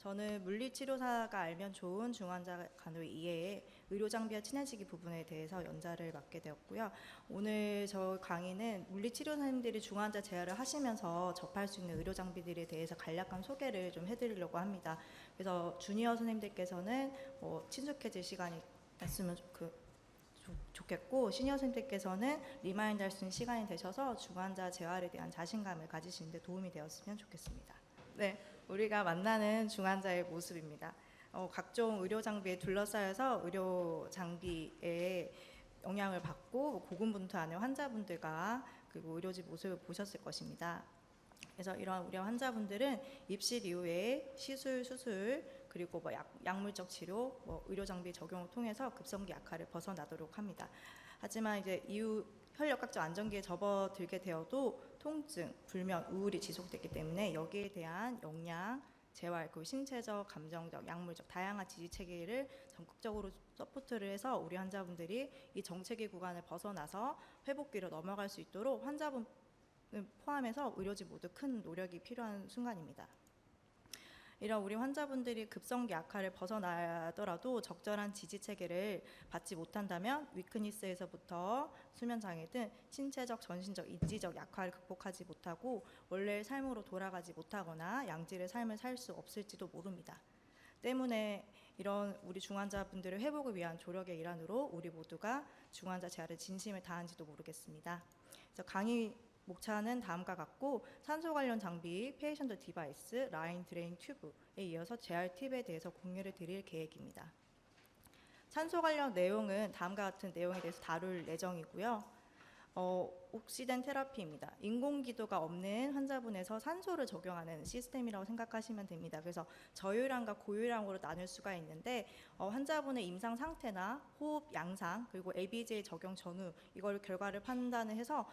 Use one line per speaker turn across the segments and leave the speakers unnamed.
저는 물리치료사가 알면 좋은 중환자 간호 이외에 의료장비와 친해지기 부분에 대해서 연자를 맡게 되었고요. 오늘 저 강의는 물리치료사님들이 중환자 재활을 하시면서 접할 수 있는 의료장비들에 대해서 간략한 소개를 좀 해드리려고 합니다. 그래서 주니어 선생님들께서는 친숙해질 시간이 있으면 좋겠고, 시니어 선생님들께서는 리마인드 할 수 있는 시간이 되셔서 중환자 재활에 대한 자신감을 가지시는 데 도움이 되었으면 좋겠습니다. 네, 우리가 만나는 중환자의 모습입니다. 각종 의료 장비에 둘러싸여서 의료 장비에 영향을 받고 고군분투하는 환자분들과 그리고 의료진 모습을 보셨을 것입니다. 그래서 이런 우리 환자분들은 입실 이후에 시술, 수술, 그리고 약물적 치료, 의료 장비 적용을 통해서 급성기 약화를 벗어나도록 합니다. 하지만 이제 이후 혈액각종 안정기에 접어들게 되어도 통증, 불면, 우울이 지속됐기 때문에 여기에 대한 영양, 재활, 그리고 신체적, 감정적, 약물적 다양한 지지 체계를 적극적으로 서포트를 해서 우리 환자분들이 이 정체기 구간을 벗어나서 회복기로 넘어갈 수 있도록 환자분 포함해서 의료진 모두 큰 노력이 필요한 순간입니다. 이런 우리 환자분들이 급성기 약화를 벗어나더라도 적절한 지지 체계를 받지 못한다면 위크니스에서부터 수면장애 등 신체적, 전신적, 인지적 약화를 극복하지 못하고 원래의 삶으로 돌아가지 못하거나 양질의 삶을 살 수 없을지도 모릅니다. 때문에 이런 우리 중환자분들의 회복을 위한 조력의 일환으로 우리 모두가 중환자 재활에 진심을 다한지도 모르겠습니다. 그래서 강의 목차는 다음과 같고 산소 관련 장비, 페이션트 디바이스, 라인 드레인 튜브에 이어서 재활 팁에 대해서 공유를 드릴 계획입니다. 산소 관련 내용은 다음과 같은 내용에 대해서 다룰 예정이고요. 옥시젠 테라피입니다. 인공기도가 없는 환자분에서 산소를 적용하는 시스템이라고 생각하시면 됩니다. 그래서 저유량과 고유량으로 나눌 수가 있는데 환자분의 임상 상태나 호흡 양상 그리고 ABJ 적용 전후 이걸 결과를 판단을 해서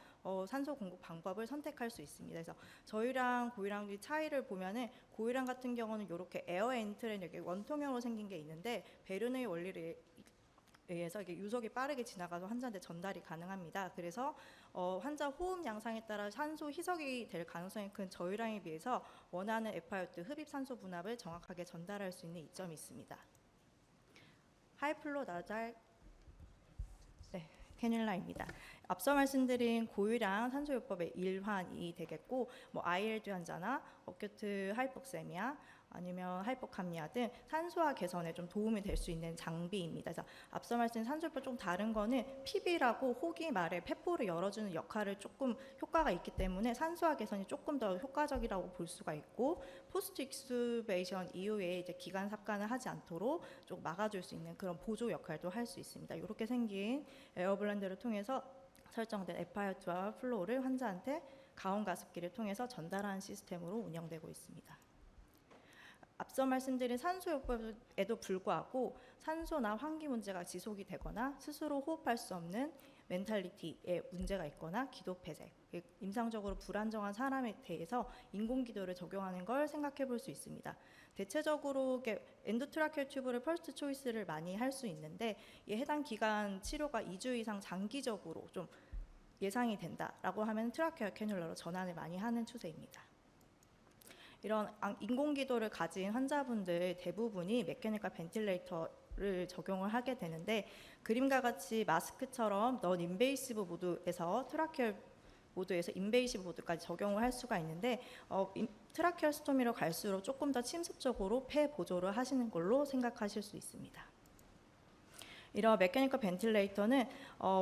산소 공급 방법을 선택할 수 있습니다. 그래서 저유량, 고유량의 차이를 보면은 고유량 같은 경우는 이렇게 에어 엔트레는 이렇게 원통형으로 생긴 게 있는데 베르누이 원리를 의해서 이게 유속이 빠르게 지나가서 환자한테 전달이 가능합니다. 그래서 환자 호흡 양상에 따라 산소 희석이 될 가능성이 큰 저유량에 비해서 원하는 FiO2 흡입 산소 분압을 정확하게 전달할 수 있는 이점이 있습니다. 하이플로 나잘 캐뉼라입니다. 앞서 말씀드린 고유량 산소요법의 일환이 되겠고 ILD 환자나 어큐트 하이폭세미아 아니면 하이포캄니아 등 산소화 개선에 좀 도움이 될 수 있는 장비입니다. 그래서 앞서 말씀드린 산소요법 좀 다른 거는 PB라고 호기 말에 폐포를 열어주는 역할을 조금 효과가 있기 때문에 산소화 개선이 조금 더 효과적이라고 볼 수가 있고 포스트 익스베이션 이후에 이제 기관 삽관을 하지 않도록 좀 막아줄 수 있는 그런 보조 역할도 할 수 있습니다. 이렇게 생긴 에어블렌더를 통해서 설정된 FiO2와 플로우를 환자한테 가온 가습기를 통해서 전달하는 시스템으로 운영되고 있습니다. 앞서 말씀드린 산소요법에도 불구하고 산소나 환기 문제가 지속이 되거나 스스로 호흡할 수 없는 멘탈리티에 문제가 있거나 기도폐쇄, 임상적으로 불안정한 사람에 대해서 인공기도를 적용하는 걸 생각해 볼 수 있습니다. 대체적으로 엔도트라케어 튜브를 퍼스트 초이스를 많이 할 수 있는데 이 해당 기간 치료가 2주 이상 장기적으로 좀 예상이 된다라고 하면 트라케어 캐뉼라로 전환을 많이 하는 추세입니다. 이런 인공기도를 가진 환자분들 대부분이 메케니컬 벤틸레이터를 적용을 하게 되는데 그림과 같이 마스크처럼 넌 인베이시브 모드에서 트라케어 모드에서 인베이시브 모드까지 적용을 할 수가 있는데 트라케어스토미로 갈수록 조금 더 침습적으로 폐 보조를 하시는 걸로 생각하실 수 있습니다. 이런 메케니컬 벤틸레이터는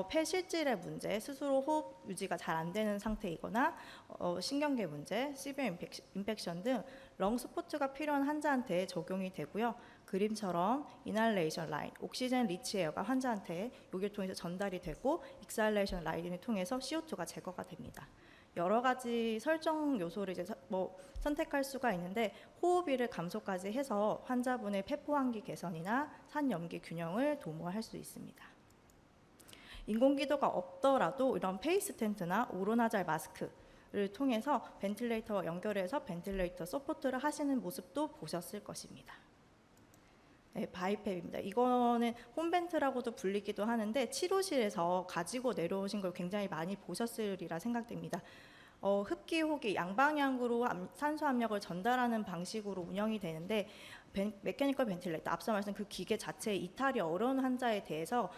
폐 실질의 문제, 스스로 호흡 유지가 잘 안 되는 상태이거나 신경계 문제, 시비어 인펙션 등 렁 스포트가 필요한 환자한테 적용이 되고요. 그림처럼 이날레이션 라인, 옥시젠 리치 에어가 환자한테 여기를 통해서 전달이 되고 익살레이션 라인을 통해서 CO2가 제거가 됩니다. 여러 가지 설정 요소를 이제 선택할 수가 있는데 호흡비를 감소까지 해서 환자분의 폐포 환기 개선이나 산염기 균형을 도모할 수 있습니다. 인공기도가 없더라도 이런 페이스 텐트나 오로나잘 마스크를 통해서 벤틸레이터와 연결해서 벤틸레이터 서포트를 하시는 모습도 보셨을 것입니다. 네, 바이팹입니다. 이거는 홈벤트라고도 불리기도 하는데 치료실에서 가지고 내려오신 걸 굉장히 많이 보셨으리라 생각됩니다. 흡기, 호기 양방향으로 산소 압력을 전달하는 방식으로 운영이 되는데 메커니컬 벤틸레이터, 앞서 말씀 그 기계 자체의 이탈이 어려운 환자에 대해서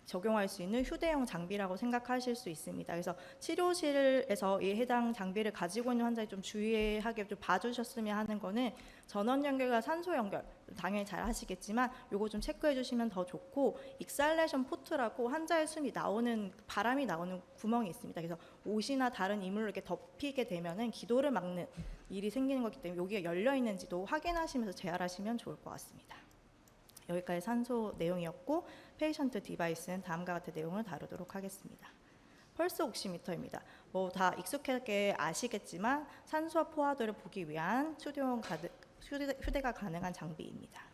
적용할 수 있는 휴대용 장비라고 생각하실 수 있습니다. 그래서 치료실에서 이 해당 장비를 가지고 있는 환자에 좀 주의하게 좀 봐주셨으면 하는 거는 전원 연결과 산소 연결 당연히 잘 하시겠지만 요거 좀 체크해 주시면 더 좋고, 익살레이션 포트라고 환자의 숨이 나오는 바람이 나오는 구멍이 있습니다. 그래서 옷이나 다른 이물로 이렇게 덮이게 되면은 기도를 막는 일이 생기는 거기 때문에 여기가 열려 있는지도 확인하시면서 재활하시면 좋을 것 같습니다. 여기까지 산소 내용이었고, 페이션트 디바이스는 다음과 같은 내용을 다루도록 하겠습니다. 펄스 옥시미터입니다. 뭐 다 익숙하게 아시겠지만 산소와 포화도를 보기 위한 휴대가 가능한 장비입니다.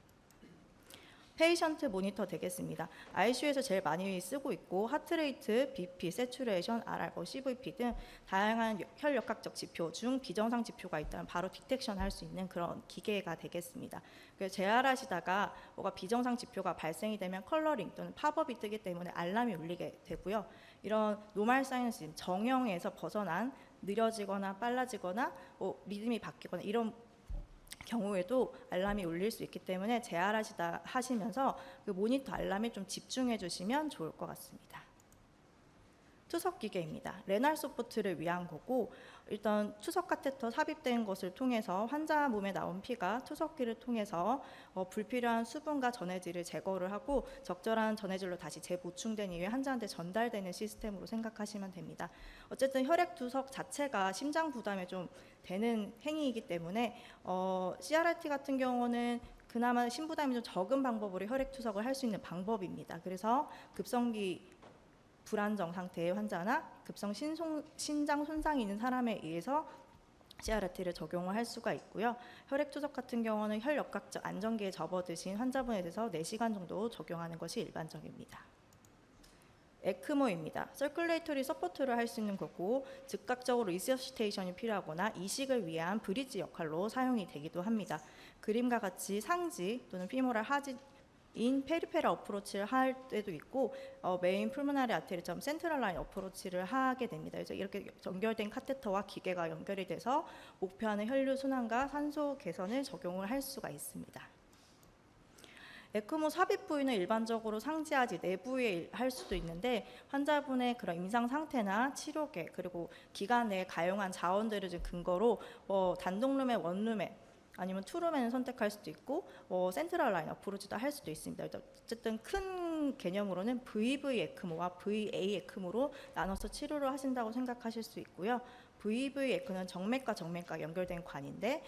페이션트 모니터 되겠습니다. ICU에서 제일 많이 쓰고 있고 하트레이트, BP, 세츄레이션, RR, CVP 등 다양한 혈역학적 지표 중 비정상 지표가 있다면 바로 디텍션 할 수 있는 그런 기계가 되겠습니다. 그래서 재활하시다가 뭐가 비정상 지표가 발생이 되면 컬러링 또는 팝업이 뜨기 때문에 알람이 울리게 되고요. 이런 노멀 사이언스 정형에서 벗어난 느려지거나 빨라지거나 리듬이 바뀌거나 이런 경우에도 알람이 울릴 수 있기 때문에 하시면서 그 모니터 알람에 좀 집중해 주시면 좋을 것 같습니다. 투석 기계입니다. 레날 서포트를 위한 거고, 일단 투석 카테터 삽입된 것을 통해서 환자 몸에 나온 피가 투석기를 통해서 불필요한 수분과 전해질을 제거를 하고 적절한 전해질로 다시 재보충된 이후에 환자한테 전달되는 시스템으로 생각하시면 됩니다. 어쨌든 혈액 투석 자체가 심장 부담에 좀 되는 행위이기 때문에 CRRT 같은 경우는 그나마 심부담이 좀 적은 방법으로 혈액 투석을 할 수 있는 방법입니다. 그래서 급성기 불안정 상태의 환자나 급성 신장 손상이 있는 사람에 의해서 CRRT를 적용을 할 수가 있고요. 혈액 투석 같은 경우는 혈역학적 안정기에 접어드신 환자분에 대해서 4시간 정도 적용하는 것이 일반적입니다. 에크모입니다. 서큘레이터리 서포트를 할 수 있는 거고, 즉각적으로 리서시테이션이 필요하거나 이식을 위한 브리지 역할로 사용이 되기도 합니다. 그림과 같이 상지 또는 피모랄 하지인 페리페럴 어프로치를 할 때도 있고, 메인 풀모나리 아테리처럼 센트럴 라인 어프로치를 하게 됩니다. 그래서 이렇게 연결된 카테터와 기계가 연결이 돼서 목표하는 혈류 순환과 산소 개선을 적용을 할 수가 있습니다. 에크모 삽입 부위는 일반적으로 상지하지 내부에 할 수도 있는데, 환자분의 그런 임상 상태나 치료계 그리고 기간 내에 가용한 자원들을 근거로 단독룸에 원룸에 아니면 투룸에는 선택할 수도 있고 센트럴 라인 어프로치도 할 수도 있습니다. 어쨌든 큰 개념으로는 VV 에크모와 VA 에크모로 나눠서 치료를 하신다고 생각하실 수 있고요. VV 에크는 정맥과 정맥과 연결된 관인데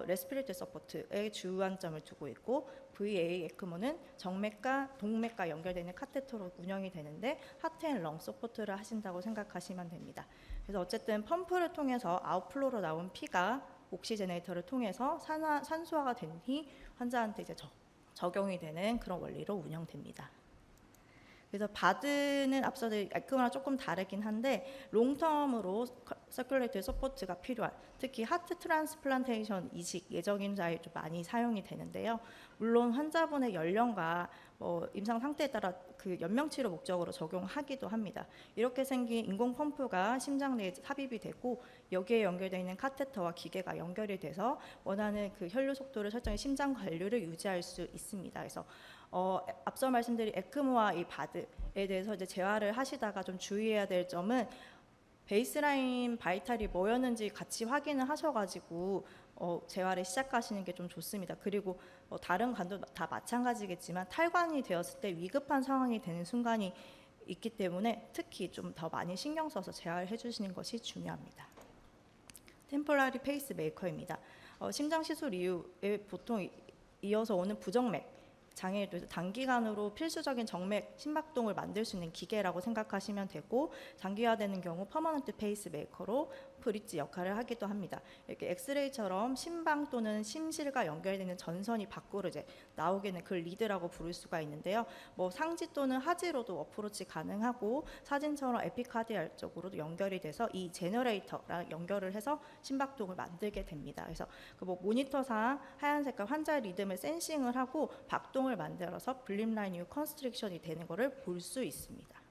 레스피레이터리 서포트에 주안점을 두고 있고, VA 에크모는 정맥과 동맥과 연결되는 카테터로 운영이 되는데 하트앤렁 서포트를 하신다고 생각하시면 됩니다. 그래서 어쨌든 펌프를 통해서 아웃플로로 나온 피가 옥시제네이터를 통해서 산소화가 된 뒤 환자한테 이제 적용이 되는 그런 원리로 운영됩니다. 그래서 바드는 앞서 에크모랑 조금 다르긴 한데 롱텀으로 서큘레이터리 서포트가 필요한, 특히 하트 트랜스플란테이션 이식 예정인자에 좀 많이 사용이 되는데요. 물론 환자분의 연령과 임상 상태에 따라 그 연명치료 목적으로 적용하기도 합니다. 이렇게 생긴 인공 펌프가 심장 내에 삽입이 되고 여기에 연결되어 있는 카테터와 기계가 연결이 돼서 원하는 그 혈류 속도를 설정해 심장 관리를 유지할 수 있습니다. 그래서 앞서 말씀드린 에크모와 이 바드에 대해서 이제 재활을 하시다가 좀 주의해야 될 점은 베이스라인 바이탈이 뭐였는지 같이 확인을 하셔가지고 재활을 시작하시는 게 좀 좋습니다. 그리고 다른 관도 다 마찬가지겠지만 탈관이 되었을 때 위급한 상황이 되는 순간이 있기 때문에 특히 좀 더 많이 신경 써서 재활해 주시는 것이 중요합니다. 템포라리 페이스메이커입니다. 심장 시술 이후에 보통 이어서 오는 부정맥 장애에 대해서 단기간으로 필수적인 정맥 심박동을 만들 수 있는 기계라고 생각하시면 되고, 장기화되는 경우 퍼머넌트 페이스메이커로 브릿지 역할을 하기도 합니다. 이렇게 엑스레이처럼 심방 또는 심실과 연결되는 전선이 밖으로 이제 나오게 되는 그 리드라고 부를 수가 있는데요. 상지 또는 하지로도 어프로치 가능하고 사진처럼 에피카디알 쪽으로도 연결이 돼서 이 제너레이터랑 연결을 해서 심박동을 만들게 됩니다. 그래서 그 모니터상 하얀 색깔 환자의 리듬을 센싱을 하고 박동을 만들어서 블립 라인 이후 컨스트릭션이 되는 것을 볼 수 있습니다.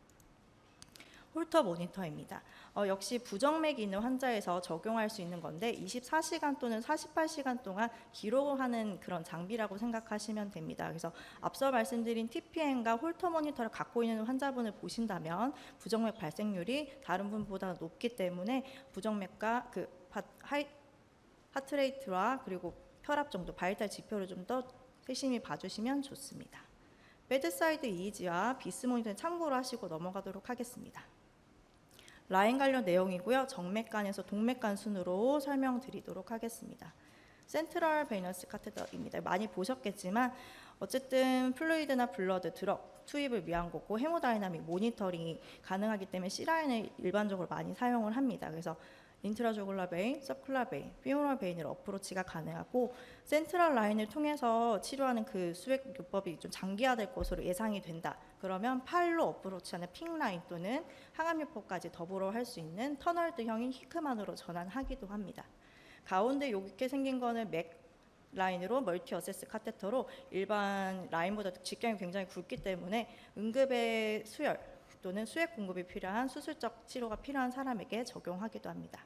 홀터 모니터입니다. 역시 부정맥이 있는 환자에서 적용할 수 있는 건데 24시간 또는 48시간 동안 기록하는 그런 장비라고 생각하시면 됩니다. 그래서 앞서 말씀드린 TPM과 홀터 모니터를 갖고 있는 환자분을 보신다면 부정맥 발생률이 다른 분보다 높기 때문에 부정맥과 그 하트레이트와 그리고 혈압 정도, 바이탈 지표를 좀 더 세심히 봐주시면 좋습니다. 베드사이드 EEG와 비스 모니터는 참고로 하시고 넘어가도록 하겠습니다. 라인 관련 내용이고요. 정맥간에서 동맥간 순으로 설명드리도록 하겠습니다. 센트럴 베이너스 카테터입니다. 많이 보셨겠지만 어쨌든 플루이드나 블러드, 드럭 투입을 위한 거고 헤모다이나믹 모니터링이 가능하기 때문에 C라인을 일반적으로 많이 사용을 합니다. 그래서 인트라주글라 베인, 서큘라 베인, 피모럴 베인으로 어프로치가 가능하고 센트럴 라인을 통해서 치료하는 그 수액 요법이 좀 장기화될 것으로 예상이 된다. 그러면 팔로 어프로치하는 핑 라인 또는 항암 요법까지 더불어 할 수 있는 터널드형인 히크만으로 전환하기도 합니다. 가운데 이렇게 생긴 거는 맥 라인으로 멀티 어세스 카테터로 일반 라인보다 직경이 굉장히 굵기 때문에 응급의 수혈 또는 수액 공급이 필요한 수술적 치료가 필요한 사람에게 적용하기도 합니다.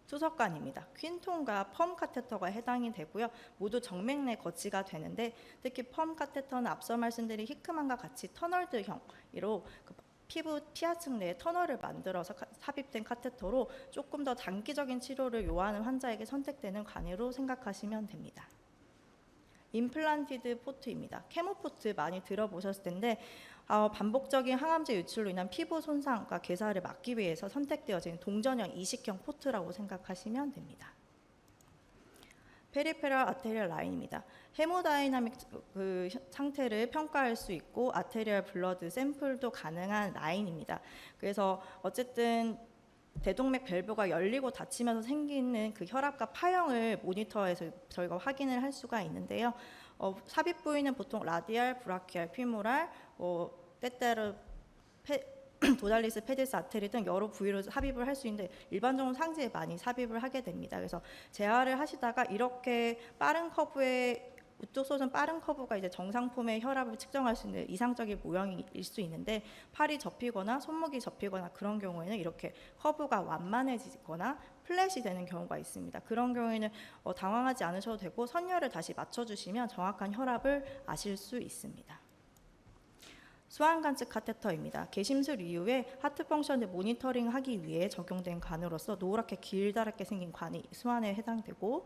투석관입니다. 퀸통과 펌 카테터가 해당이 되고요. 모두 정맥 내 거치가 되는데 특히 펌 카테터는 앞서 말씀드린 히크만과 같이 터널드형으로 그 피부 피하층 내에 터널을 만들어서 삽입된 카테터로 조금 더 단기적인 치료를 요하는 환자에게 선택되는 관이로 생각하시면 됩니다. 임플란티드 포트입니다. 케모포트 많이 들어보셨을 텐데 반복적인 항암제 유출로 인한 피부 손상과 괴사를 막기 위해서 선택되어진 동전형 이식형 포트라고 생각하시면 됩니다. 페리페럴 아테리얼 라인입니다. 헤모다이나믹 그 상태를 평가할 수 있고 아테리얼 블러드 샘플도 가능한 라인입니다. 그래서 어쨌든 대동맥 밸브가 열리고 닫히면서 생기는 그 혈압과 파형을 모니터에서 저희가 확인을 할 수가 있는데요. 삽입 부위는 보통 라디알, 브라키알, 피모랄, 때때로 도달리스, 페디스, 아테리 등 여러 부위로 삽입을 할 수 있는데 일반적으로 상지에 많이 삽입을 하게 됩니다. 그래서 재활을 하시다가 이렇게 빠른 커브의 우뚝 솟은 빠른 커브가 이제 정상 폼의 혈압을 측정할 수 있는 이상적인 모형일 수 있는데 팔이 접히거나 손목이 접히거나 그런 경우에는 이렇게 커브가 완만해지거나 플랫이 되는 경우가 있습니다. 그런 경우에는 당황하지 않으셔도 되고 선열을 다시 맞춰주시면 정확한 혈압을 아실 수 있습니다. 수환관측 카테터입니다. 개심술 이후에 하트 펑션을 모니터링하기 위해 적용된 관으로서 노랗게 길다랗게 생긴 관이 수환에 해당되고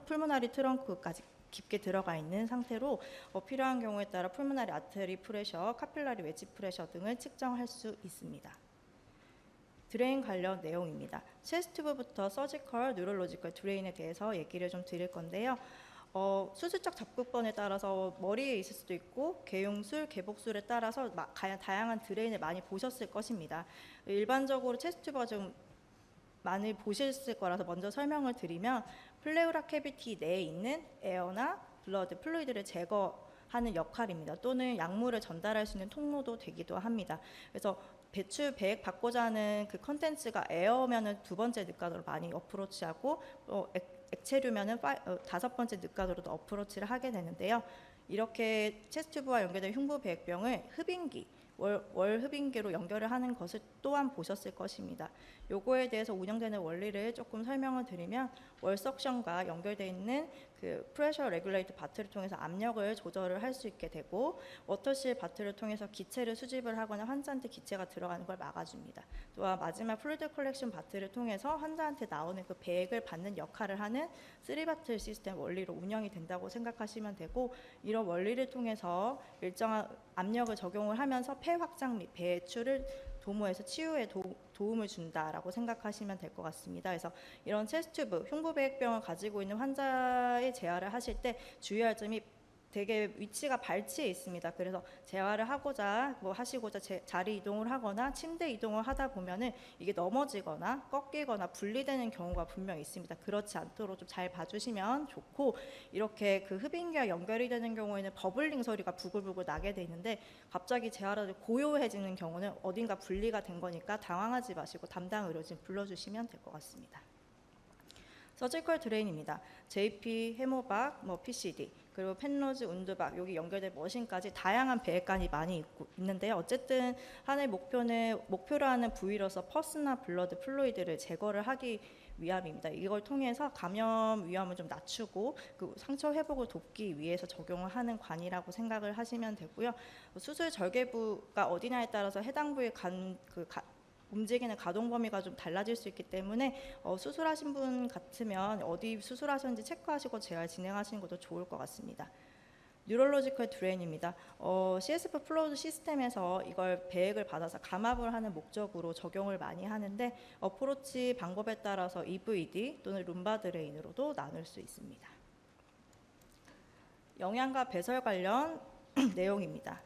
풀모나리 트렁크까지 깊게 들어가 있는 상태로 필요한 경우에 따라 풀모나리 아테리 프레셔, 카필라리 웨지 프레셔 등을 측정할 수 있습니다. 드레인 관련 내용입니다. 체스트부부터 서지컬, 뉴럴로지컬 드레인에 대해서 얘기를 좀 드릴 건데요. 수술적 접근법에 따라서 머리에 있을 수도 있고 개용술, 개복술에 따라서 다양한 드레인을 많이 보셨을 것입니다. 일반적으로 체스트가 좀 많이 보셨을 거라서 먼저 설명을 드리면 플레우라 캐비티 내에 있는 에어나 블러드, 플루이드를 제거하는 역할입니다. 또는 약물을 전달할 수 있는 통로도 되기도 합니다. 그래서 배출 배액 받고자 하는 그 컨텐츠가 에어면은 두 번째 늑가도로 많이 어프로치하고 액체류면은 다섯 번째 늑가도로도 어프로치를 하게 되는데요. 이렇게 체스트부와 연결된 흉부 배액병을 흡인기, 월 흡인기로 연결을 하는 것을 또한 보셨을 것입니다. 요거에 대해서 운영되는 원리를 조금 설명을 드리면 월 석션과 연결되어 있는 그 프레셔 레귤레이터 바트를 통해서 압력을 조절을 할 수 있게 되고 워터실 바트를 통해서 기체를 수집을 하거나 환자한테 기체가 들어가는 걸 막아줍니다. 또한 마지막 플루이드 컬렉션 바트를 통해서 환자한테 나오는 그 배액을 받는 역할을 하는 3바틀 시스템 원리로 운영이 된다고 생각하시면 되고 이런 원리를 통해서 일정한 압력을 적용을 하면서 폐 확장 및 배출을 도모해서 치유에 도움을 준다라고 생각하시면 될 것 같습니다. 그래서 이런 체스트부, 흉부배액병을 가지고 있는 환자의 재활을 하실 때 주의할 점이 되게 위치가 발치에 있습니다. 그래서 재활을 하고자 하시고자 자리 이동을 하거나 침대 이동을 하다 보면은 이게 넘어지거나 꺾이거나 분리되는 경우가 분명히 있습니다. 그렇지 않도록 좀 잘 봐주시면 좋고 이렇게 그 흡인기와 연결이 되는 경우에는 버블링 소리가 부글부글 나게 돼 있는데 갑자기 재활을 고요해지는 경우는 어딘가 분리가 된 거니까 당황하지 마시고 담당 의료진 불러주시면 될 것 같습니다. 서지컬 드레인입니다. JP, 해모박, PCD, 그리고 펜로즈, 운드박, 여기 연결된 머신까지 다양한 배액관이 많이 있는데요. 어쨌든 하나의 목표로 하는 부위로서 퍼스나 블러드 플루이드를 제거를 하기 위함입니다. 이걸 통해서 감염 위험을 좀 낮추고 그 상처 회복을 돕기 위해서 적용을 하는 관이라고 생각을 하시면 되고요. 수술 절개부가 어디냐에 따라서 해당 부위 움직이는 가동 범위가 좀 달라질 수 있기 때문에 수술하신 분 같으면 어디 수술하셨는지 체크하시고 재활 진행하시는 것도 좋을 것 같습니다. 뉴럴로지컬 드레인입니다. CSF 플로우드 시스템에서 이걸 배액을 받아서 감압을 하는 목적으로 적용을 많이 하는데 어프로치 방법에 따라서 EVD 또는 룸바 드레인으로도 나눌 수 있습니다. 영양과 배설 관련 내용입니다.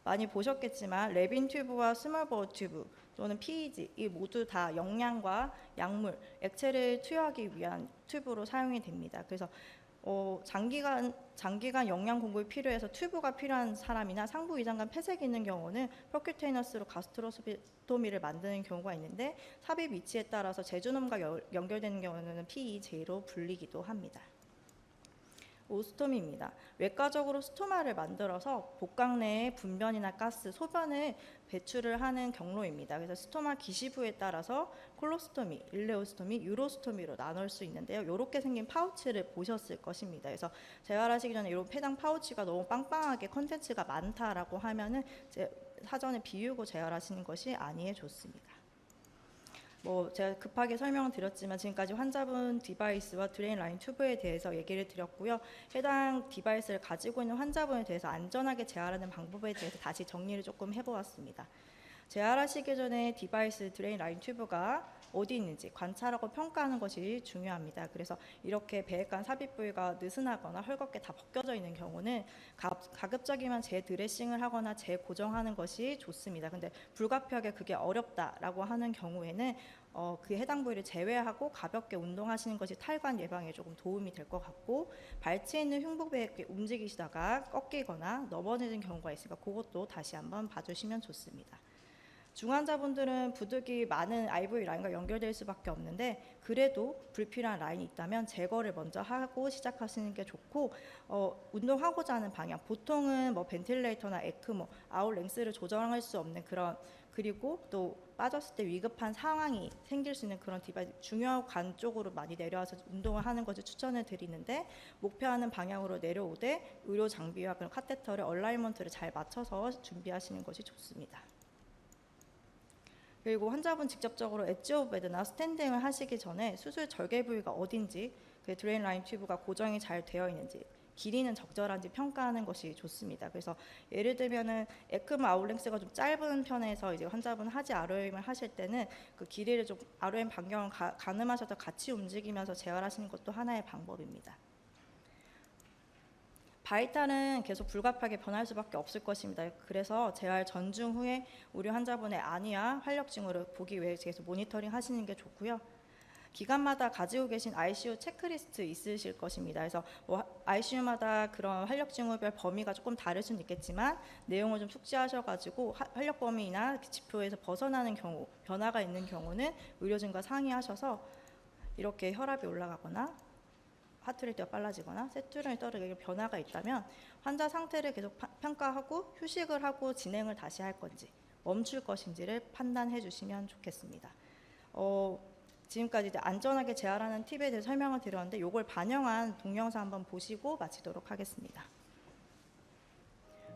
많이 보셨겠지만 레빈 튜브와 스몰 보어 튜브 또는 PEG 이 모두 다 영양과 약물, 액체를 투여하기 위한 튜브로 사용이 됩니다. 그래서 장기간 영양 공급이 필요해서 튜브가 필요한 사람이나 상부 위장관 폐색이 있는 경우는 퍼큐테이너스로 가스트로스토미를 만드는 경우가 있는데 삽입 위치에 따라서 제주놈과 연결되는 경우는 PEJ로 불리기도 합니다. 오스토미입니다. 외과적으로 스토마를 만들어서 복강 내에 분변이나 가스, 소변을 배출을 하는 경로입니다. 그래서 스토마 기시부에 따라서 콜로스토미, 일레오스토미, 유로스토미로 나눌 수 있는데요. 이렇게 생긴 파우치를 보셨을 것입니다. 그래서 재활하시기 전에 이런 폐당 파우치가 너무 빵빵하게 컨텐츠가 많다라고 하면은 사전에 비우고 재활하시는 것이 아니에 좋습니다. 제가 급하게 설명을 드렸지만 지금까지 환자분 디바이스와 드레인 라인 튜브에 대해서 얘기를 드렸고요. 해당 디바이스를 가지고 있는 환자분에 대해서 안전하게 재활하는 방법에 대해서 다시 정리를 조금 해보았습니다. 재활하시기 전에 디바이스 드레인 라인 튜브가 어디 있는지 관찰하고 평가하는 것이 중요합니다. 그래서 이렇게 배액관 삽입 부위가 느슨하거나 헐겁게 다 벗겨져 있는 경우는 가급적이면 재드레싱을 하거나 재고정하는 것이 좋습니다. 근데 불가피하게 그게 어렵다라고 하는 경우에는 그 해당 부위를 제외하고 가볍게 운동하시는 것이 탈관 예방에 조금 도움이 될 것 같고 발치에 있는 흉부배액이 움직이시다가 꺾이거나 넘어지는 경우가 있으니까 그것도 다시 한번 봐주시면 좋습니다. 중환자분들은 부득이 많은 IVA 라인과 연결될 수밖에 없는데 그래도 불필요한 라인이 있다면 제거를 먼저 하고 시작하시는 게 좋고 운동하고자 하는 방향 보통은 벤틸레이터나 에크모, 아웃 랭스를 조정할 수 없는 그리고 또 빠졌을 때 위급한 상황이 생길 수 있는 그런 디바이스 중요한 관 쪽으로 많이 내려와서 운동을 하는 것을 추천을 드리는데 목표하는 방향으로 내려오되 의료 장비와 그런 카테터를 얼라이먼트를 잘 맞춰서 준비하시는 것이 좋습니다. 그리고 환자분 직접적으로 엣지 오브 베드나 스탠딩을 하시기 전에 수술 절개 부위가 어딘지 그 드레인 라인 튜브가 고정이 잘 되어 있는지 길이는 적절한지 평가하는 것이 좋습니다. 그래서 예를 들면은 에크모 아웃랭스가 좀 짧은 편에서 이제 환자분 하지 ROM을 하실 때는 그 길이를 좀 ROM 반경을 가늠하셔서 같이 움직이면서 재활하시는 것도 하나의 방법입니다. 바이탈은 계속 불가피하게 변할 수밖에 없을 것입니다. 그래서 재활 전중 후에 우리 환자분의 안위와 활력 징후를 보기 위해 계속 모니터링 하시는 게 좋고요. 기관마다 가지고 계신 ICU 체크리스트 있으실 것입니다. 그래서 ICU마다 그런 활력 징후별 범위가 조금 다를 수는 있겠지만 내용을 좀 숙지하셔가지고 활력 범위나 지표에서 벗어나는 경우, 변화가 있는 경우는 의료진과 상의하셔서 이렇게 혈압이 올라가거나 하트레이트가 빨라지거나 세츄런이 떨어지는 변화가 있다면 환자 상태를 계속 평가하고 휴식을 하고 진행을 다시 할 건지 멈출 것인지를 판단해 주시면 좋겠습니다. 지금까지 이제 안전하게 재활하는 팁에 대해 설명을 드렸는데 이걸 반영한 동영상 한번 보시고 마치도록 하겠습니다.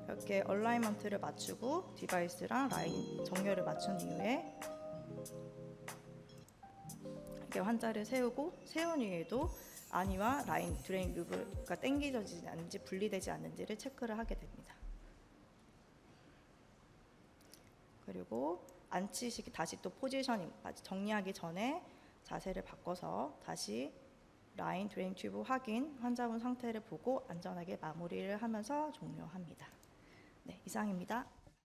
이렇게 얼라이먼트를 맞추고 디바이스랑 라인 정렬을 맞춘 이후에 이렇게 환자를 세우고 세운 이후에도 안위와 라인, 드레인 루브가 당겨지지 않는지 분리되지 않는지를 체크를 하게 됩니다. 그리고 앉히시기 다시 또 포지셔닝 정리하기 전에 자세를 바꿔서 다시 라인, 드레인 튜브 확인, 환자분 상태를 보고 안전하게 마무리를 하면서 종료합니다. 네, 이상입니다.